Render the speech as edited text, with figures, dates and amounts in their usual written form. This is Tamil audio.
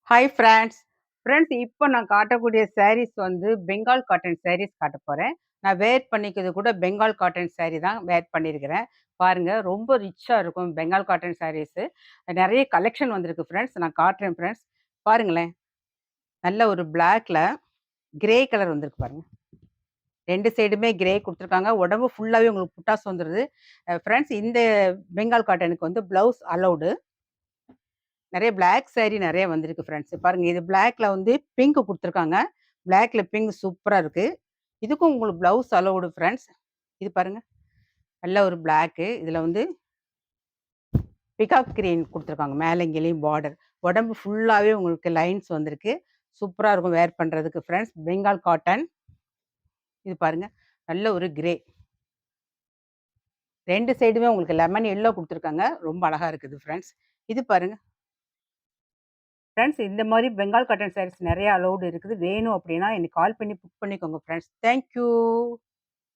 Hi friends. இப்போ நான் காட்டக்கூடிய சாரீஸ் வந்து பெங்கால் காட்டன் சாரீஸ் காட்டப் போறேன். நான் வேர் பண்ணிக்கிறது கூட பெங்கால் காட்டன் சாரி தான் வேர் பண்ணியிருக்கிறேன். பாருங்க ரொம்ப ரிச்சா இருக்கும் பெங்கால் காட்டன் சாரீஸு. நெறைய கலெக்ஷன் வந்திருக்கு ஃப்ரெண்ட்ஸ். நான் காட்டுறேன் ஃப்ரெண்ட்ஸ். பாருங்களேன். நல்ல ஒரு பிளாக்ல கிரே கலர் வந்திருக்கு பாருங்க. 2 சைடுமே கிரே குடுத்துருக்காங்க. உடம்பு ஃபுல்லாவே உங்களுக்கு புட்டாஸ் வந்துருது. ஃப்ரெண்ட்ஸ் இந்த பெங்கால் காட்டனுக்கு வந்து ப்ளவுஸ் அலவுடு. நெறைய பிளாக் சாரி நெறைய வந்திருக்கு ஃப்ரெண்ட்ஸ். பாருங்க இது பிளாக்ல வந்து பிங்க் குடுத்துருக்காங்க. பிளாக்ல பிங்க் சூப்பரா இருக்கு. இதுக்கும் உங்களுக்கு ப்ளவுஸ் அலோவ்டு ஃப்ரெண்ட்ஸ். இது பாருங்க. நல்ல ஒரு பிளாக்கு. இதுல வந்து பிகாக் கிரீன் குடுத்துருக்காங்க. மேலயும் கீழயும் பார்டர். உடம்பு ஃபுல்லாவே உங்களுக்கு லைன்ஸ் வந்திருக்கு. சூப்பரா இருக்கும் வேர் பண்றதுக்கு ஃப்ரெண்ட்ஸ். பெங்கால் காட்டன். இது பாருங்க. நல்ல ஒரு கிரே. 2 சைடுமே உங்களுக்கு லெமன் எல்லோ குடுத்துருக்காங்க. ரொம்ப அழகா இருக்குது ஃப்ரெண்ட்ஸ். இது பாருங்க. ஃப்ரெண்ட்ஸ் இந்த மாரி பெங்கால் காட்டன் சாரீஸ் நெறைய அலோவ்டு இருக்குது. வேணும் அப்டின்னா எனக்கு கால் பண்ணி புக் பண்ணிக்கோங்க ஃப்ரெண்ட்ஸ். Thank you.